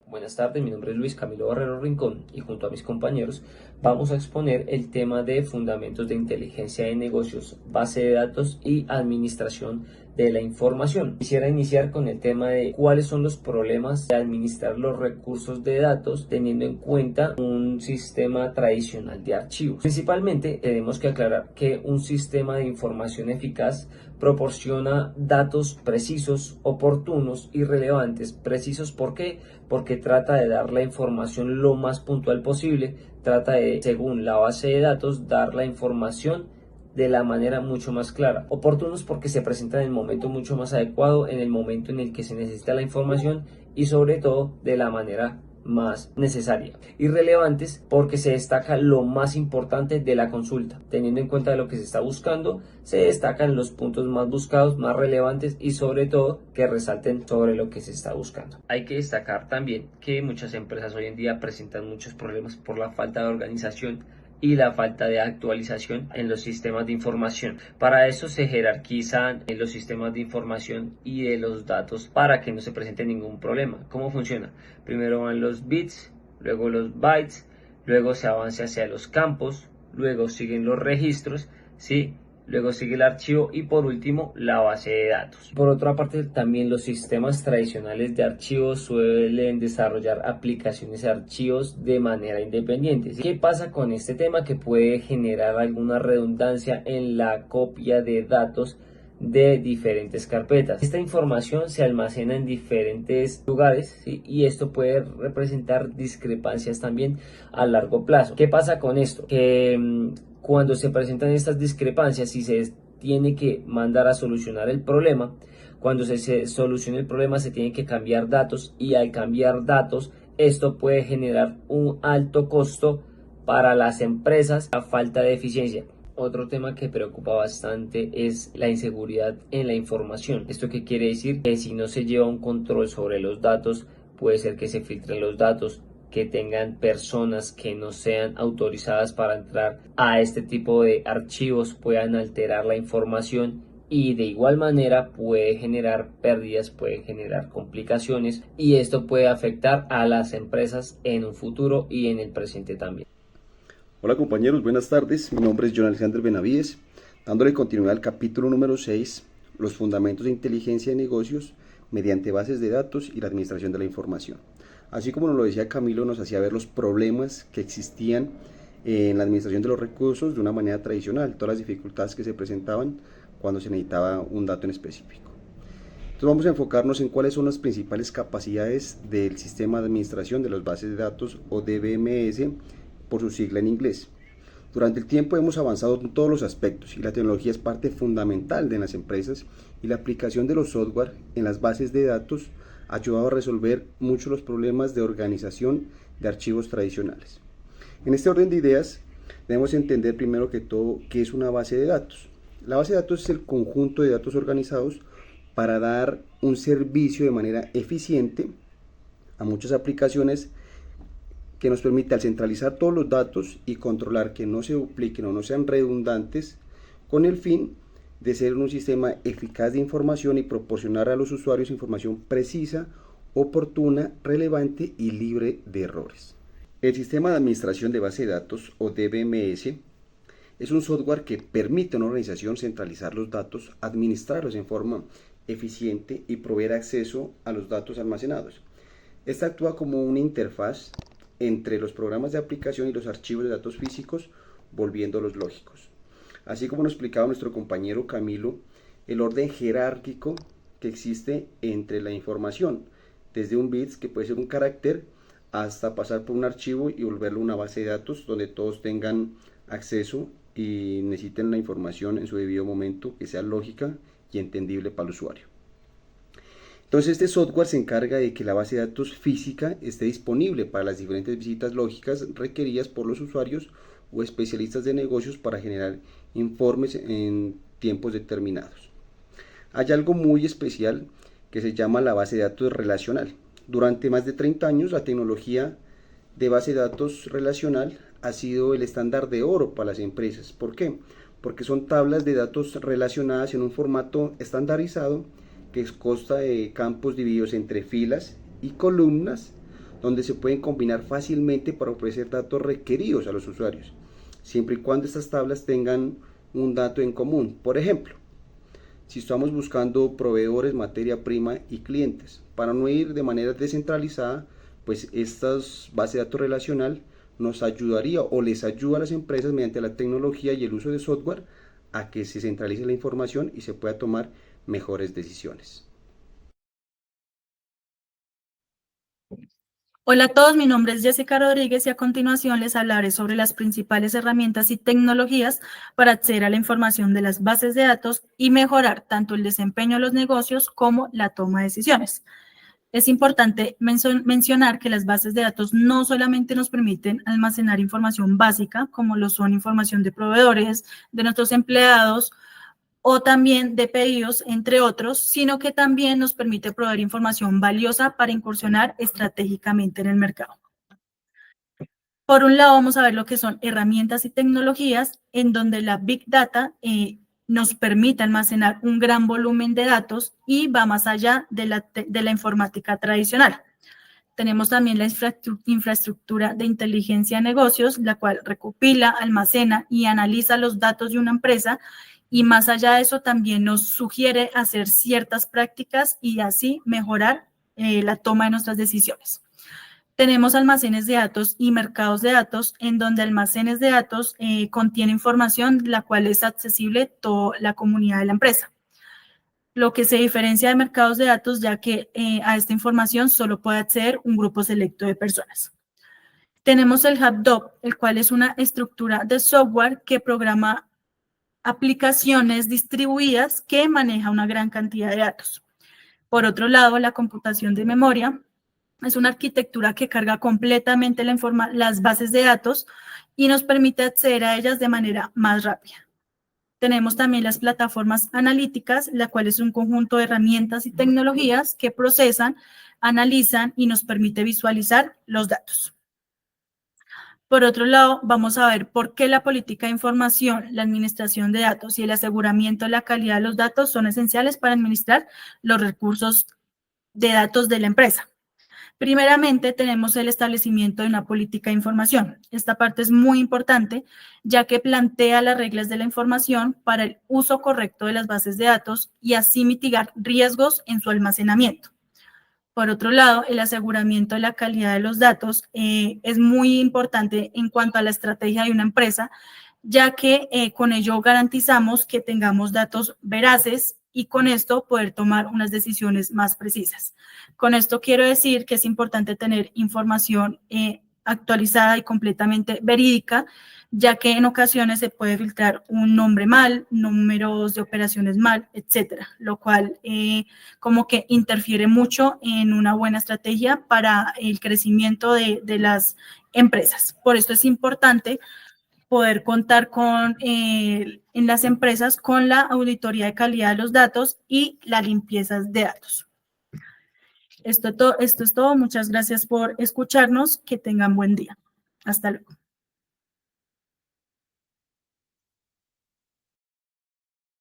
Buenas tardes, mi nombre es Luis Camilo Barrero Rincón y junto a mis compañeros vamos a exponer el tema de fundamentos de inteligencia de negocios, base de datos y administración de la información. Quisiera iniciar con el tema de cuáles son los problemas de administrar los recursos de datos teniendo en cuenta un sistema tradicional de archivos. Principalmente tenemos que aclarar que un sistema de información eficaz proporciona datos precisos, oportunos y relevantes. Precisos, ¿por qué? Porque trata de dar la información lo más puntual posible, trata de, según la base de datos, dar la información de la manera mucho más clara. Oportunos porque se presenta en el momento mucho más adecuado, en el momento en el que se necesita la información y sobre todo de la manera más necesaria. Y relevantes porque se destaca lo más importante de la consulta. Teniendo en cuenta de lo que se está buscando, se destacan los puntos más buscados, más relevantes y sobre todo que resalten sobre lo que se está buscando. Hay que destacar también que muchas empresas hoy en día presentan muchos problemas por la falta de organización y la falta de actualización en los sistemas de información. Para eso se jerarquizan los sistemas de información y de los datos para que no se presente ningún problema. ¿Cómo funciona? Primero van los bits, luego los bytes, luego se avanza hacia los campos, luego siguen los registros, ¿sí? Luego sigue el archivo y por último la base de datos. Por otra parte, también los sistemas tradicionales de archivos suelen desarrollar aplicaciones de archivos de manera independiente. ¿Qué pasa con este tema? Que puede generar alguna redundancia en la copia de datos de diferentes carpetas. Esta información se almacena en diferentes lugares, ¿sí? Y esto puede representar discrepancias también a largo plazo. ¿Qué pasa con esto? Que cuando se presentan estas discrepancias y se tiene que mandar a solucionar el problema, cuando se soluciona el problema se tienen que cambiar datos y al cambiar datos esto puede generar un alto costo para las empresas, a falta de eficiencia. Otro tema que preocupa bastante es la inseguridad en la información. ¿Esto qué quiere decir? Que si no se lleva un control sobre los datos, puede ser que se filtren los datos, que tengan personas que no sean autorizadas para entrar a este tipo de archivos, puedan alterar la información y de igual manera puede generar pérdidas, puede generar complicaciones y esto puede afectar a las empresas en un futuro y en el presente también. Hola compañeros, buenas tardes. Mi nombre es John Alexander Benavides, dándole continuidad al capítulo número 6, los fundamentos de inteligencia de negocios mediante bases de datos y la administración de la información. Así como nos lo decía Camilo, nos hacía ver los problemas que existían en la administración de los recursos de una manera tradicional, todas las dificultades que se presentaban cuando se necesitaba un dato en específico. Entonces vamos a enfocarnos en cuáles son las principales capacidades del sistema de administración de las bases de datos o DBMS, por su sigla en inglés. Durante el tiempo hemos avanzado en todos los aspectos y la tecnología es parte fundamental de las empresas y la aplicación de los software en las bases de datos ha ayudado a resolver muchos los problemas de organización de archivos tradicionales. En este orden de ideas debemos entender primero que todo qué es una base de datos. La base de datos es el conjunto de datos organizados para dar un servicio de manera eficiente a muchas aplicaciones que nos permite al centralizar todos los datos y controlar que no se dupliquen o no sean redundantes con el fin de ser un sistema eficaz de información y proporcionar a los usuarios información precisa, oportuna, relevante y libre de errores. El sistema de administración de base de datos o DBMS es un software que permite a una organización centralizar los datos, administrarlos en forma eficiente y proveer acceso a los datos almacenados. Esta actúa como una interfaz entre los programas de aplicación y los archivos de datos físicos, volviéndolos lógicos. Así como nos explicaba nuestro compañero Camilo, el orden jerárquico que existe entre la información, desde un bit, que puede ser un carácter, hasta pasar por un archivo y volverlo una base de datos donde todos tengan acceso y necesiten la información en su debido momento, que sea lógica y entendible para el usuario. Entonces este software se encarga de que la base de datos física esté disponible para las diferentes visitas lógicas requeridas por los usuarios o especialistas de negocios para generar informes en tiempos determinados. Hay algo muy especial que se llama la base de datos relacional. Durante más de 30 años la tecnología de base de datos relacional ha sido el estándar de oro para las empresas. ¿Por qué? Porque son tablas de datos relacionadas en un formato estandarizado que consta de campos divididos entre filas y columnas, donde se pueden combinar fácilmente para ofrecer datos requeridos a los usuarios, siempre y cuando estas tablas tengan un dato en común. Por ejemplo, si estamos buscando proveedores, materia prima y clientes, para no ir de manera descentralizada, pues estas bases de datos relacional nos ayudaría o les ayuda a las empresas mediante la tecnología y el uso de software a que se centralice la información y se pueda tomar mejores decisiones. Hola a todos, mi nombre es Jessica Rodríguez y a continuación les hablaré sobre las principales herramientas y tecnologías para acceder a la información de las bases de datos y mejorar tanto el desempeño de los negocios como la toma de decisiones. Es importante mencionar que las bases de datos no solamente nos permiten almacenar información básica, como lo son información de proveedores, de nuestros empleados, o también de pedidos, entre otros, sino que también nos permite proveer información valiosa para incursionar estratégicamente en el mercado. Por un lado, vamos a ver lo que son herramientas y tecnologías en donde la Big Data nos permite almacenar un gran volumen de datos y va más allá de la informática tradicional. Tenemos también la infraestructura de inteligencia de negocios, la cual recopila, almacena y analiza los datos de una empresa y más allá de eso también nos sugiere hacer ciertas prácticas y así mejorar la toma de nuestras decisiones. Tenemos almacenes de datos y mercados de datos, en donde almacenes de datos contiene información la cual es accesible a toda la comunidad de la empresa. Lo que se diferencia de mercados de datos, ya que a esta información solo puede acceder un grupo selecto de personas. Tenemos el HubDoc, el cual es una estructura de software que programa aplicaciones distribuidas que maneja una gran cantidad de datos. Por otro lado, la computación de memoria es una arquitectura que carga completamente las bases de datos y nos permite acceder a ellas de manera más rápida. Tenemos también las plataformas analíticas, la cual es un conjunto de herramientas y tecnologías que procesan, analizan y nos permite visualizar los datos. Por otro lado, vamos a ver por qué la política de información, la administración de datos y el aseguramiento de la calidad de los datos son esenciales para administrar los recursos de datos de la empresa. Primeramente, tenemos el establecimiento de una política de información. Esta parte es muy importante, ya que plantea las reglas de la información para el uso correcto de las bases de datos y así mitigar riesgos en su almacenamiento. Por otro lado, el aseguramiento de la calidad de los datos es muy importante en cuanto a la estrategia de una empresa, ya que con ello garantizamos que tengamos datos veraces y con esto poder tomar unas decisiones más precisas. Con esto quiero decir que es importante tener información actualizada y completamente verídica, ya que en ocasiones se puede filtrar un nombre mal, números de operaciones mal, etcétera, lo cual como que interfiere mucho en una buena estrategia para el crecimiento de las empresas. Por esto es importante poder contar en las empresas con la auditoría de calidad de los datos y la limpieza de datos. Esto es todo. Muchas gracias por escucharnos. Que tengan buen día. Hasta luego.